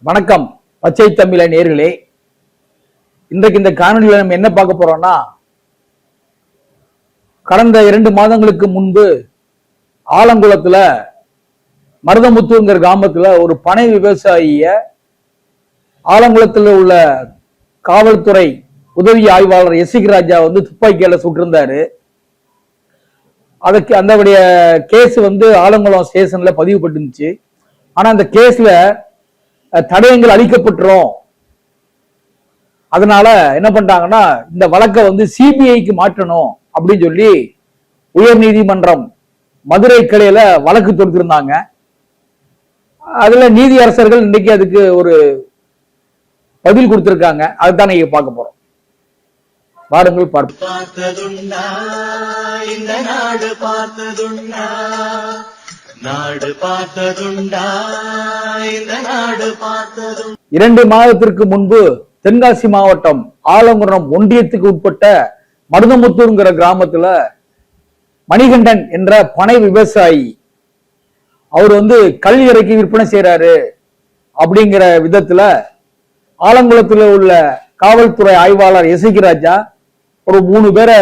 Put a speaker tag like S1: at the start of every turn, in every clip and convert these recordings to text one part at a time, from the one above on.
S1: வணக்கம் பச்சை தமிழ நேயர்களே. இன்றைக்கு இந்த காணொலியில் நம்ம என்ன பார்க்க போறோம்னா, கடந்த 2 மாதங்களுக்கு முன்பு ஆலங்குளத்துல மருதமுத்துங்கிற கிராமத்துல ஒரு பனை விவசாயிய ஆலங்குளத்தில் உள்ள காவல்துறை உதவி ஆய்வாளர் எஸ்சிக் ராஜா துப்பாக்கியால சுட்டிருந்தாரு. அதுக்கு அந்த கேஸ் ஆலங்குளம் ஸ்டேஷன்ல பதிவு பட்டுருந்துச்சு. ஆனா அந்த கேஸ்ல தடயங்கள் அளிக்கப்பட்டுரும். அதனால என்ன பண்ணிட்டாங்கன்னா, இந்த வழக்கை சிபிஐக்கு மாற்றணும் அப்படின்னு சொல்லி உயர் நீதிமன்றம் மதுரை கிளையில வழக்கு தொடுத்திருந்தாங்க. அதுல நீதி அரசர்கள் இன்னைக்கு அதுக்கு ஒரு பதில் கொடுத்திருக்காங்க. அதுதான் நீங்க பார்க்க போறோம். வாருங்கள் பார்ப்போம். நாடு பார்த்ததுண்டா, இந்த நாடு பார்த்ததும். 2 மாதத்திற்கு முன்பு தென்காசி மாவட்டம் ஆலங்குளம் ஒன்றியத்துக்கு உட்பட்ட மருதமுத்தூர்ங்கிற கிராமத்துல மணிகண்டன் என்ற பனை விவசாயி அவர் கல் இறக்கி விற்பனை செய்யறாரு அப்படிங்கிற விதத்துல ஆலங்குளத்துல உள்ள காவல்துறை ஆய்வாளர் எஸ்சிக் ராஜா ஒரு 3 பேரை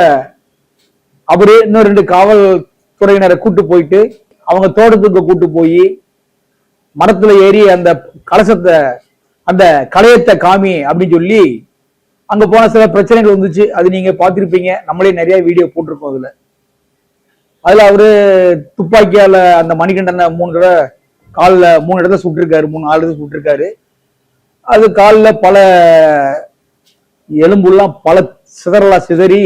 S1: அவரு இன்னும் 2 காவல்துறையினரை கூட்டு போயிட்டு அவங்க தோட்டத்துக்கு கூட்டு போய் மரத்துல ஏறி அந்த கலசத்தை அந்த களையத்தை காமி அப்படின்னு சொல்லி அங்க போன சில பிரச்சனைகள் வந்துச்சு. அது நீங்க பார்த்திருப்பீங்க. நம்மளே நிறைய வீடியோ போட்டிருக்கோம். அதுல அவரு துப்பாக்கியால அந்த மணிகண்டனை 3 தடவை காலில் 3 இடத்துல சுட்டிருக்காரு, 3-4 இடத்துல சுட்டிருக்காரு. அது காலில் பல எலும்புலாம் பல சிதறி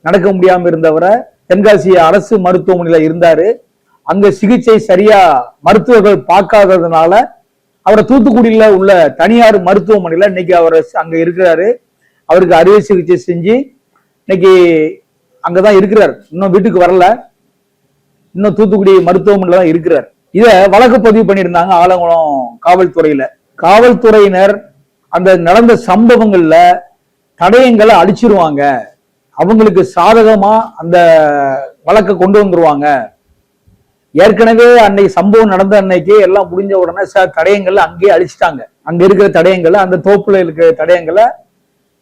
S1: நடக்க முடியாம இருந்தவரை தென்காசி அரசு மருத்துவமனையில இருந்தாரு. அங்க சிகிச்சை சரியா மருத்துவர்கள் பார்க்காததுனால அவரை தூத்துக்குடியில உள்ள தனியார் மருத்துவமனையில இன்னைக்கு அவர் அங்க இருக்கிறாரு. அவருக்கு அறுவை சிகிச்சை செஞ்சு இன்னைக்கு அங்கதான் இருக்கிறார். இன்னும் வீட்டுக்கு வரல. இன்னும் தூத்துக்குடி மருத்துவமனையில தான் இருக்கிறார். இத வழக்கு பதிவு பண்ணியிருந்தாங்க ஆலங்குளம் காவல்துறையில. காவல்துறையினர் அந்த நடந்த சம்பவங்கள்ல தடயங்களை அழிச்சிருவாங்க, அவங்களுக்கு சாதகமா அந்த வழக்கை கொண்டு வந்துருவாங்க. ஏற்கனவே அன்னைக்கு சம்பவம் நடந்த அன்னைக்கு எல்லாம் முடிஞ்ச உடனே தடயங்களை அங்கேயே அழிச்சிட்டாங்க. அங்க இருக்கிற தடயங்களை, அந்த தோப்புல இருக்கிற தடயங்களை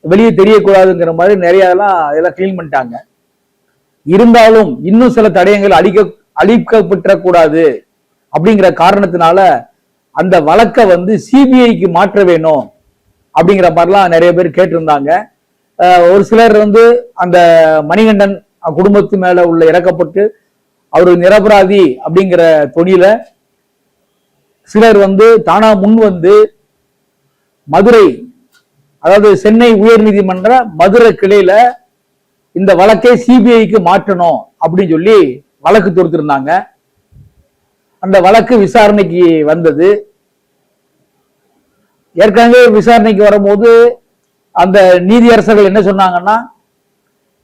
S1: வெளியே தெரியக்கூடாதுங்கிற மாதிரி நிறைய அதெல்லாம் கிளீன் பண்ணிட்டாங்க. இருந்தாலும் இன்னும் சில தடயங்கள் அழிக்கப்பட்டக்கூடாது அப்படிங்கிற காரணத்தினால அந்த வழக்கை சிபிஐக்கு மாற்ற வேணும் அப்படிங்கிற மாதிரிலாம் நிறைய பேர் கேட்டிருந்தாங்க. ஒரு சிலர் அந்த மணிகண்டன் குடும்பத்து மேல உள்ள இறக்கப்பட்டு அவரு நிரபராதி அப்படிங்கிற தொனியில சிலர் தானா முன் மதுரை, அதாவது சென்னை உயர் நீதிமன்ற மதுரை கிளையில இந்த வழக்கை சிபிஐக்கு மாற்றணும் அப்படின்னு சொல்லி வழக்கு தொடுத்திருந்தாங்க. அந்த வழக்கு விசாரணைக்கு வந்தது. ஏற்கனவே விசாரணைக்கு வரும்போது அந்த நீதியரசர்கள் என்ன சொன்னாங்கன்னா,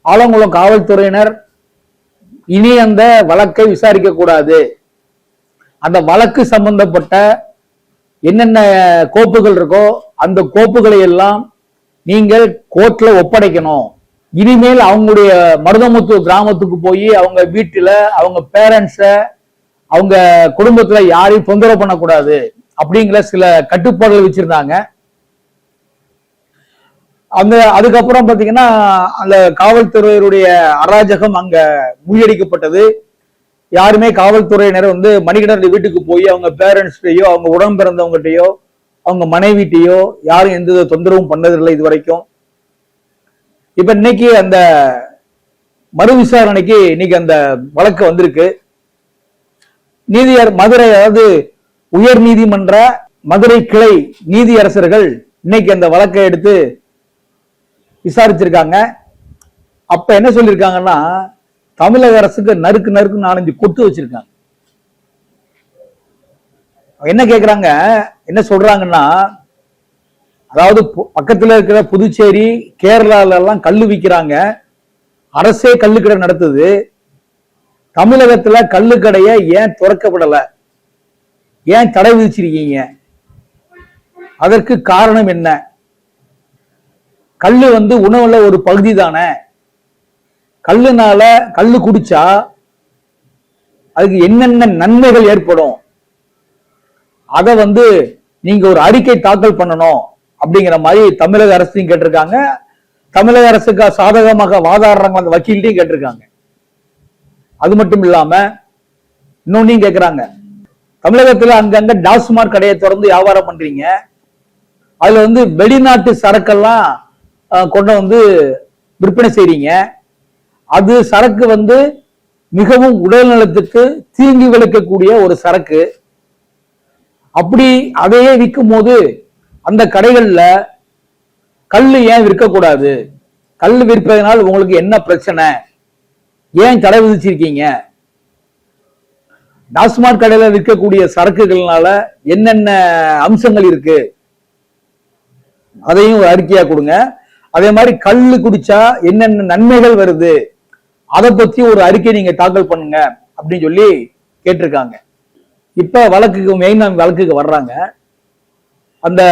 S1: ஆலங்குளம் காவல்துறையினர் இனி அந்த வழக்கை விசாரிக்க கூடாது, அந்த வழக்கு சம்பந்தப்பட்ட என்னென்ன கோப்புகள் இருக்கோ அந்த கோப்புகளை எல்லாம் நீங்கள் கோர்ட்ல ஒப்படைக்கணும். இனிமேல் அவங்களுடைய மருதமுத்து கிராமத்துக்கு போய் அவங்க வீட்டுல அவங்க பேரண்ட்ஸ அவங்க குடும்பத்துல யாரையும் தொந்தரவு பண்ணக்கூடாது அப்படிங்கிற சில கட்டுப்பாடுகள் வச்சிருந்தாங்க. அதுக்கப்புறம் பாத்தீங்கன்னா அந்த காவல்துறையினுடைய அராஜகம் அங்க முறியடிக்கப்பட்டது. யாருமே காவல்துறையினர் மணிகண்டன் வீட்டுக்கு போய் அவங்க பேரண்ட்ஸ்டையோ அவங்க உடன் பிறந்தவங்ககிட்டயோ அவங்க மனைவிட்டையோ யாரும் எந்த தொந்தரவும் பண்ணதில்லை இது வரைக்கும். இப்ப இன்னைக்கு அந்த மறு விசாரணைக்கு இன்னைக்கு அந்த வழக்கு வந்திருக்கு. மதுரை, அதாவது உயர் நீதிமன்ற மதுரை கிளை நீதியரசர்கள் இன்னைக்கு அந்த வழக்கை எடுத்து விசாரிச்சிருக்காங்க. அப்ப என்ன சொல்லிருக்காங்கன்னா, தமிழக அரசுக்கு நறுக்கு 4-5 கொட்டு வச்சிருக்காங்க. என்ன கேக்குறாங்க, என்ன சொல்றாங்கன்னா, அதாவது பக்கத்துல இருக்கிற புதுச்சேரி, கேரளால எல்லாம் கல்லு விற்கிறாங்க, அரசே கல்லுக்கடை நடத்துது. தமிழகத்துல கல்லுக்கடைய ஏன் திறக்கப்படல, ஏன் தடை விதிச்சிருக்கீங்க, அதற்கு காரணம் என்ன? கல்லு உணவுல ஒரு பகுதி தானே. கல்லுனால கல்லு குடிச்சா அதுக்கு என்னென்ன நன்மைகள் ஏற்படும், அதை நீங்க ஒரு அறிக்கை தாக்கல் பண்ணணும் அப்படிங்கிற மாதிரி தமிழக அரசையும் கேட்டிருக்காங்க. தமிழக அரசுக்கு சாதகமாக வாதாடுறாங்க அந்த வக்கீல்ட்டையும் கேட்டிருக்காங்க. அது மட்டும் இல்லாம இன்னொன்னையும் கேட்கிறாங்க. தமிழகத்துல அங்கங்க டாஸ்மாக் கடையை திறந்து வியாபாரம் பண்றீங்க, அதுல வெளிநாட்டு சரக்கெல்லாம் கொண்டு விற்பனை செய்றீங்க. அது சரக்கு மிகவும் உடல் நலத்துக்கு தீங்கு விளைக்கக்கூடிய ஒரு சரக்கு. அப்படி அதையே விற்கும் போது அந்த கடைகள்ல கல்லு ஏன் விற்கக்கூடாது? கல் விற்பதனால் உங்களுக்கு என்ன பிரச்சனை? ஏன் தடை விதிச்சிருக்கீங்க? டாஸ்மாக் கடையில விற்கக்கூடிய சரக்குகள்னால என்னென்ன அம்சங்கள் இருக்கு, அதையும் ஒரு அறிக்கையா கொடுங்க. அதே மாதிரி கல்லு குடிச்சா என்னென்ன நன்மைகள் வருது, அதை பத்தி ஒரு அறிக்கை நீங்க தாக்கல் பண்ணுங்க அப்படின்னு சொல்லி கேட்டிருக்காங்க. இப்ப வழக்குக்கு வர்றாங்க. அந்த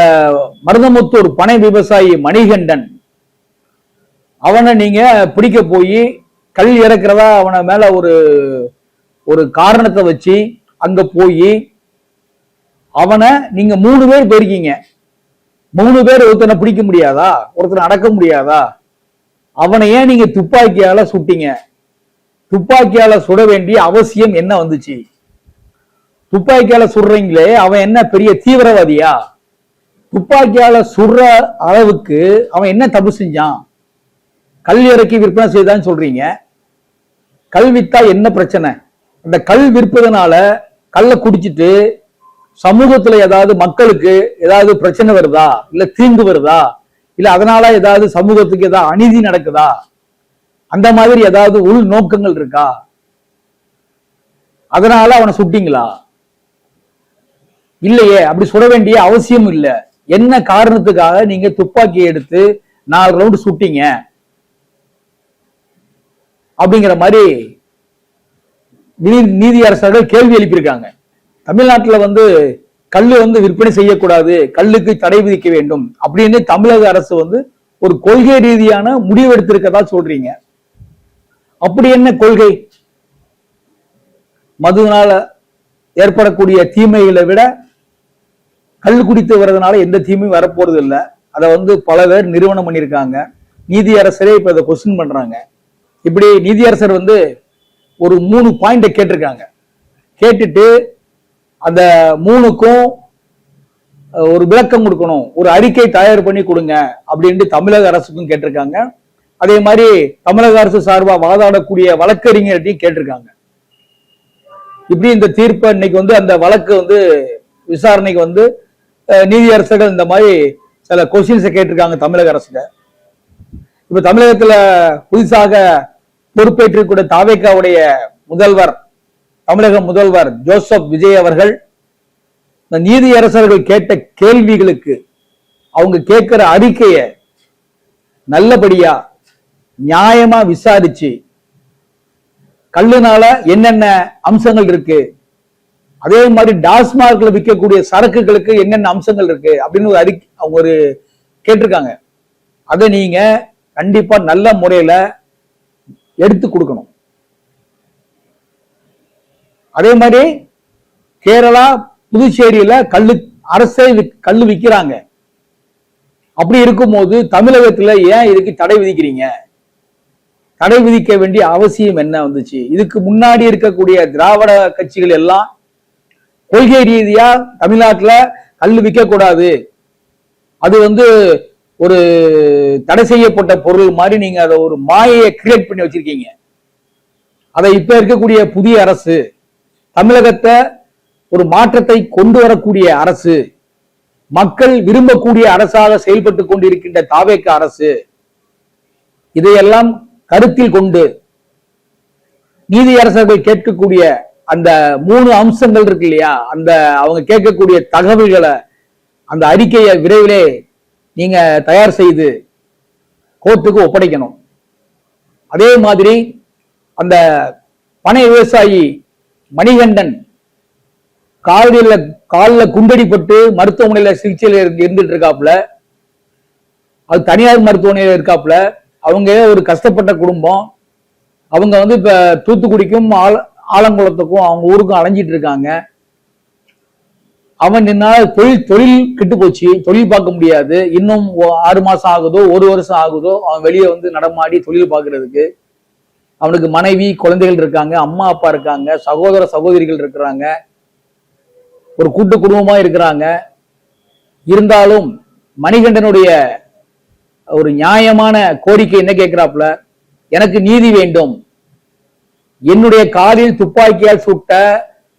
S1: மருதமுத்தூர் பனை விவசாயி மணிகண்டன், அவனை நீங்க பிடிக்க போய் கல் இறக்குறதா அவனை மேல ஒரு காரணத்தை வச்சு அங்க போய் அவனை நீங்க 3 பேர் போயிருக்கீங்க. 3 பேர் ஒருத்தனை பிடிக்க முடியாதா? ஒருத்தனை அடக்க முடியாதா? அவனை ஏன் நீங்க துப்பாக்கியால சுட்டீங்க? துப்பாக்கியால சுட வேண்டிய அவசியம் என்ன வந்துச்சு? துப்பாக்கியால சுடுறீங்களே, அவன் என்ன பெரிய தீவிரவாதியா? துப்பாக்கியால சுடுற அளவுக்கு அவன் என்ன தப்பு செஞ்சான்? கல் இறக்கி விற்பனை செய்தான்னு சொல்றீங்க. கல் வித்தா என்ன பிரச்சனை? அந்த கல் விற்பதனால கல்லை குடிச்சிட்டு சமூகத்துல ஏதாவது மக்களுக்கு ஏதாவது பிரச்சனை வருதா, இல்ல தீங்கு வருதா, இல்ல அதனால ஏதாவது சமூகத்துக்கு ஏதாவது அநீதி நடக்குதா, அந்த மாதிரி ஏதாவது உள் நோக்கங்கள் இருக்கா? அதனால அவனை சுட்டீங்களா? இல்லையே, அப்படி சுட வேண்டிய அவசியம் இல்லை. என்ன காரணத்துக்காக நீங்க துப்பாக்கி எடுத்து 4 ரவுண்டு சுட்டீங்க அப்படிங்கிற மாதிரி நீதியரசர்கள் கேள்வி எழுப்பியிருக்காங்க. தமிழ்நாட்டுல கல்லு விற்பனை செய்யக்கூடாது, கல்லுக்கு தடை விதிக்க வேண்டும் அப்படின்னு தமிழக அரசு ஒரு கொள்கை ரீதியான முடிவு எடுத்திருக்கதா சொல்றீங்க. அப்படி என்ன கொள்கை? மதுனால ஏற்படக்கூடிய தீமைகளை விட கல் குடித்து வர்றதுனால எந்த தீமையும் வரப்போறது இல்லை. அதை பல பேர் நிறுவனம் பண்ணியிருக்காங்க. நீதியரசரே இப்ப இதை கொஸ்டின் பண்றாங்க. இப்படி நீதியரசர் ஒரு 3 பாயிண்ட கேட்டிருக்காங்க. கேட்டுட்டு அந்த 3க்கும் ஒரு விளக்கம் கொடுக்கணும், ஒரு அறிக்கை தயார் பண்ணி கொடுங்க அப்படின்ட்டு தமிழக அரசுக்கும் கேட்டிருக்காங்க. அதே மாதிரி தமிழக அரசு சார்பா வாதாடக்கூடிய வழக்கறிஞர்கிட்டையும் கேட்டிருக்காங்க. இப்படி இந்த தீர்ப்பை இன்னைக்கு அந்த வழக்கு விசாரணைக்கு நீதியரசர்கள் இந்த மாதிரி சில கொஸ்டின்ஸை கேட்டிருக்காங்க தமிழக அரசுல. இப்ப தமிழகத்துல புதுசாக பொறுப்பேற்றிருக்கூடிய தாவேகாவுடைய தமிழக முதல்வர் ஜோசப் விஜய் அவர்கள் இந்த நீதியரசர்கள் கேட்ட கேள்விகளுக்கு அவங்க கேட்கிற அறிக்கைய நல்லபடியா நியாயமா விசாரிச்சு கல்லுனால என்னென்ன அம்சங்கள் இருக்கு, அதே மாதிரி டாஸ்மார்க்ல விற்கக்கூடிய சரக்குகளுக்கு என்னென்ன அம்சங்கள் இருக்கு அப்படின்னு ஒரு அறிக்கை அவங்க கேட்டிருக்காங்க. அதை நீங்க கண்டிப்பா நல்ல முறையில எடுத்து கொடுக்கணும். அதே மாதிரி கேரளா புதுச்சேரியில அரசே கல்லு விற்கிறாங்க. அப்படி இருக்கும்போது தமிழகத்துல ஏன் இதுக்கு தடை விதிக்கிறீங்க? தடை விதிக்க வேண்டிய அவசியம் என்ன வந்துச்சு? இதுக்கு முன்னாடி இருக்கக்கூடிய திராவிட கட்சிகள் எல்லாம் கொள்கை ரீதியா தமிழ்நாட்டுல கல்லு விற்க கூடாது, அது ஒரு தடை செய்யப்பட்ட பொருள் மாதிரி நீங்க அதை ஒரு மாயையை கிரியேட் பண்ணி வச்சிருக்கீங்க. அதை இப்ப இருக்கக்கூடிய புதிய அரசு, தமிழகத்தை ஒரு மாற்றத்தை கொண்டு வரக்கூடிய அரசு, மக்கள் விரும்பக்கூடிய அரசாக செயல்பட்டு கொண்டிருக்கின்ற தாவேக அரசு, இதையெல்லாம் கருத்தில் கொண்டு நீதியரசர்கள் கேட்கக்கூடிய அந்த 3 அம்சங்கள் இருக்கு இல்லையா, அந்த அவங்க கேட்கக்கூடிய தகவல்களை, அந்த அறிக்கையை விரைவிலே நீங்க தயார் செய்து கோர்ட்டுக்கு ஒப்படைக்கணும். அதே மாதிரி அந்த பனை விவசாயி மணிகண்டன் காலில் குண்டடிப்பட்டு மருத்துவமனையில சிகிச்சையில் இருந்துட்டு இருக்காப்புல, அது தனியார் மருத்துவமனையில இருக்காப்புல. அவங்க ஒரு கஷ்டப்பட்ட குடும்பம். அவங்க இப்ப தூத்துக்குடிக்கும் ஆலங்குளத்துக்கும் அவங்க ஊருக்கும் அலைஞ்சிட்டு இருக்காங்க. அவன் என்னால் தொழில் கெட்டு போச்சு, தொழில் பார்க்க முடியாது, இன்னும் 6 மாசம் ஆகுதோ 1 வருஷம் ஆகுதோ அவன் வெளியே வந்து நடமாடி தொழில் பார்க்கறதுக்கு. அவனுக்கு மனைவி குழந்தைகள் இருக்காங்க, அம்மா அப்பா இருக்காங்க, சகோதர சகோதரிகள் இருக்கிறாங்க, ஒரு கூட்டு குடும்பமா இருக்கிறாங்க. இருந்தாலும் மணிகண்டனுடைய ஒரு நியாயமான கோரிக்கை என்ன கேட்கிறாப்புல, எனக்கு நீதி வேண்டும், என்னுடைய காலில் துப்பாக்கியால் சுட்ட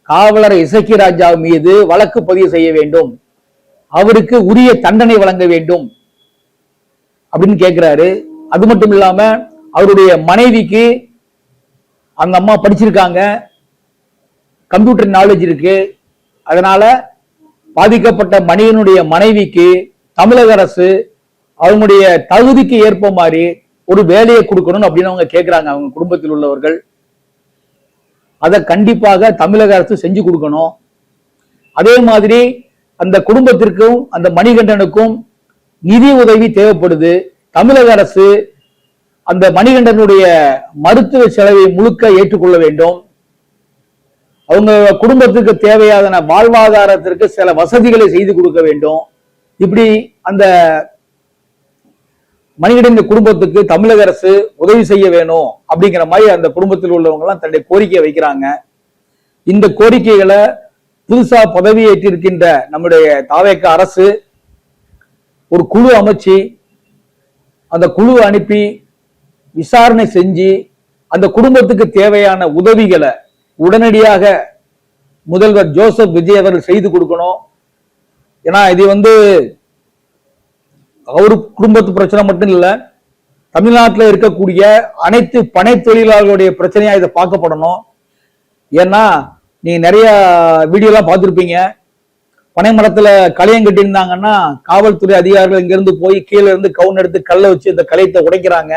S1: காவலர் இசக்கி ராஜா மீது வழக்கு பதிவு செய்ய வேண்டும், அவருக்கு உரிய தண்டனை வழங்க வேண்டும் அப்படின்னு கேட்கிறாரு. அது மட்டும் இல்லாம அவருடைய மனைவிக்கு, அந்த அம்மா படிச்சிருக்காங்க, கம்ப்யூட்டர் நாலேஜ் இருக்கு, அதனால பாதிக்கப்பட்ட மணிகனுடைய மனைவிக்கு தமிழக அரசு அவங்களுடைய தகுதிக்கு ஏற்ப மாதிரி ஒரு வேலையை கொடுக்கணும் அப்படின்னு அவங்க கேட்கிறாங்க, அவங்க குடும்பத்தில் உள்ளவர்கள். அதை கண்டிப்பாக தமிழக அரசு செஞ்சு கொடுக்கணும். அதே மாதிரி அந்த குடும்பத்திற்கும் அந்த மணிகண்டனுக்கும் நிதி உதவி தேவைப்படுது. தமிழக அரசு அந்த மணிகண்டனுடைய மருத்துவ செலவை முழுக்க ஏற்றுக்கொள்ள வேண்டும். அவங்க குடும்பத்துக்கு தேவையான வாழ்வாதாரத்திற்கு சில வசதிகளை செய்து கொடுக்க வேண்டும். இப்படி அந்த மணிகண்டன் குடும்பத்துக்கு தமிழக அரசு உதவி செய்ய வேணும் அப்படிங்கிற மாதிரி அந்த குடும்பத்தில் உள்ளவங்க எல்லாம் தன்னுடைய கோரிக்கையை வைக்கிறாங்க. இந்த கோரிக்கைகளை புதுசா பதவியேற்றிருக்கின்ற நம்முடைய தாவேக அரசு ஒரு குழு அமைச்சு, அந்த குழு அனுப்பி விசாரணை செஞ்சு அந்த குடும்பத்துக்கு தேவையான உதவிகளை உடனடியாக முதல்வர் ஜோசப் விஜய் அவர்கள் செய்து கொடுக்கணும். ஏன்னா இது வந்து அவரு குடும்பத்து பிரச்சனை மட்டும் இல்ல, தமிழ்நாட்டில் இருக்கக்கூடிய அனைத்து பனை தொழிலாளர்களுடைய பிரச்சனையா இதை பார்க்கப்படணும். ஏன்னா நீங்க நிறைய வீடியோலாம் பார்த்துருப்பீங்க, பனை மரத்துல களையம் கட்டியிருந்தாங்கன்னா காவல்துறை அதிகாரிகள் இங்கிருந்து போய் கீழே இருந்து கவுன் எடுத்து கல்லை வச்சு இந்த களையத்தை உடைக்கிறாங்க.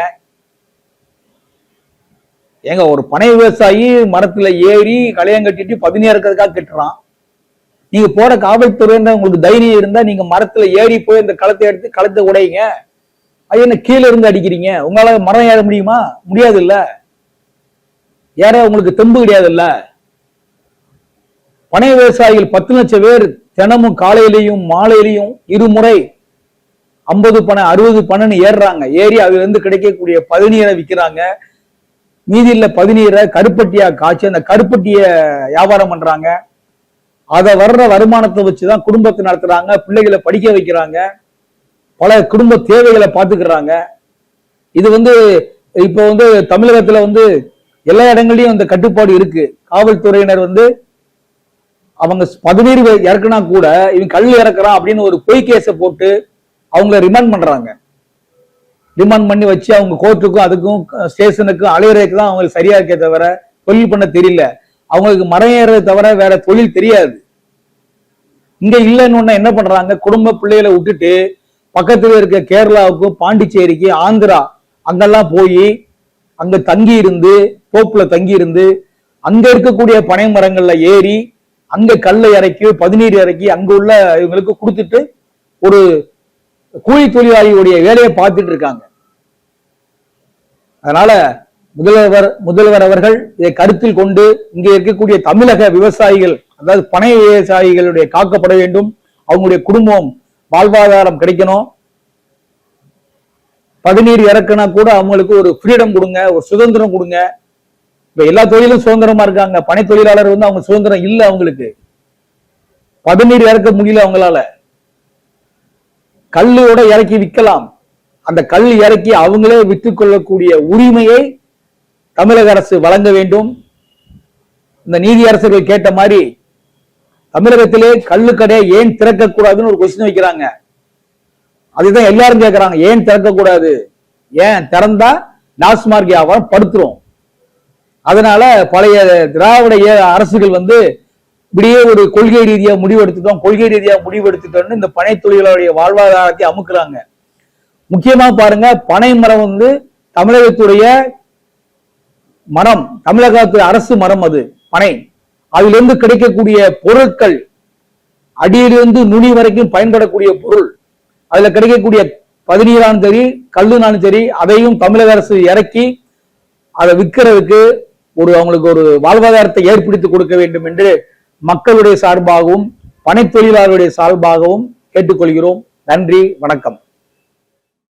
S1: ஏங்க, ஒரு பனை விவசாயி மரத்துல ஏறி களையம் கட்டிட்டு 17 இருக்கிறதுக்காக கட்டுறான். நீங்க போற காவல்துறை உங்களுக்கு தைரியம் இருந்தா நீங்க மரத்துல ஏறி போய் இந்த களத்தை எடுத்து களத்தை உடையுங்க. அது என்ன கீழே இருந்து அடிக்கிறீங்க? உங்களால மரம் ஏற முடியுமா? முடியாது இல்ல. ஏற உங்களுக்கு தெம்பு கிடையாது இல்ல. பனை விவசாயிகள் 10 லட்சம் பேர் தினமும் காலையிலையும் மாலையிலையும் இருமுறை 50 பனை 60 பனைன்னு ஏறுறாங்க. ஏறி அதுல இருந்து கிடைக்கக்கூடிய பதநீரை விற்கிறாங்க. மீதி இல்ல பதநீரை கருப்பட்டியா காய்ச்சி அந்த கருப்பட்டிய வியாபாரம் பண்றாங்க. அதை வர்ற வருமானத்தை வச்சுதான் குடும்பத்தை நடத்துறாங்க, பிள்ளைகளை படிக்க வைக்கிறாங்க, பல குடும்ப தேவைகளை பார்த்துக்கிறாங்க. இது வந்து இப்ப வந்து தமிழகத்துல வந்து எல்லா இடங்கள்லயும் இந்த கட்டுப்பாடு இருக்கு. காவல்துறையினர் வந்து அவங்க பதநீர் இறக்குனா கூட இவன் கல் இறக்குறான் அப்படின்னு ஒரு பொய் கேஸை போட்டு அவங்கள ரிமாண்ட் பண்றாங்க. ரிமாண்ட் பண்ணி வச்சு அவங்க கோர்ட்டுக்கும் அதுக்கும் ஸ்டேஷனுக்கும் அலையறதுக்கு தான் அவங்களுக்கு சரியா இருக்கே தவிர தொழில் பண்ண தெரியல. அவங்களுக்கு மரம் ஏறதை தவிர வேற தொழில் தெரியாது. இங்க இல்லைன்னு என்ன பண்றாங்க, குடும்ப பிள்ளைகளை விட்டுட்டு பக்கத்துல இருக்க கேரளாவுக்கும் பாண்டிச்சேரிக்கு ஆந்திரா அங்கெல்லாம் போய் அங்க தங்கி இருந்து தோப்புல தங்கி இருந்து அங்க இருக்கக்கூடிய பனை மரங்கள்ல ஏறி அங்க கல்லை இறக்கி பதநீர் இறக்கி அங்க உள்ள இவங்களுக்கு கொடுத்துட்டு ஒரு கூலி தொழிலாளியுடைய வேலையை பார்த்துட்டு இருக்காங்க. அதனால முதல்வர் அவர்கள் இதை கருத்தில் கொண்டு இங்கே இருக்கக்கூடிய தமிழக விவசாயிகள், அதாவது பனை விவசாயிகளுடைய காக்கப்பட வேண்டும், அவங்களுடைய குடும்பம் வாழ்வாதாரம் கிடைக்கணும். பதநீர் இறக்குனா கூட அவங்களுக்கு ஒரு ஃப்ரீடம் கொடுங்க, ஒரு சுதந்திரம் கொடுங்க. இப்ப எல்லா தொழிலும் சுதந்திரமா இருக்காங்க, பனை தொழிலாளர் வந்து அவங்க சுதந்திரம் இல்லை. அவங்களுக்கு பதநீர் இறக்க முடியல அவங்களால. கல்லோட இறக்கி விற்கலாம், அந்த கல் இறக்கி அவங்களே விற்றுக் கொள்ளக்கூடிய உரிமையை தமிழக அரசு வழங்க வேண்டும். இந்த நீதி அரசர்கள் கேட்ட மாதிரி தமிழகத்திலே கள்ளுக்கடையை ஏன் திறக்கக்கூடாதுன்னு ஒரு கொஸ்டின் வைக்கிறாங்க. அதுதான் எல்லாரும் கேட்கிறாங்க, ஏன் திறக்கக்கூடாது? ஏன் திறந்தா டாஸ்மார்க் வியாபாரம் படுத்துரும். அதனால பழைய திராவிட அரசுகள் வந்து இப்படியே ஒரு கொள்கை ரீதியா முடிவெடுத்துட்டோம்னு இந்த பனை தொழிலாளருடைய வாழ்வாதாரத்தை அமுக்குறாங்க. முக்கியமா பாருங்க, பனை மரம் வந்து தமிழகத்துடைய மரம், தமிழகத்துடைய அரசு மரம், அது பனை. அதிலிருந்து கிடைக்கக்கூடிய பொருட்கள், அடியிலிருந்து நுனி வரைக்கும் பயன்படக்கூடிய பொருள், அதுல கிடைக்கக்கூடிய பதநீராலும் சரி கல்லுனாலும் சரி அதையும் தமிழக அரசு இறக்கி அதை விற்கிறதுக்கு அவங்களுக்கு ஒரு வாழ்வாதாரத்தை ஏற்படுத்தி கொடுக்க வேண்டும் என்று மக்களுடைய சார்பாகவும் பனை தொழிலாளருடைய சார்பாகவும் கேட்டுக்கொள்கிறோம். நன்றி, வணக்கம்.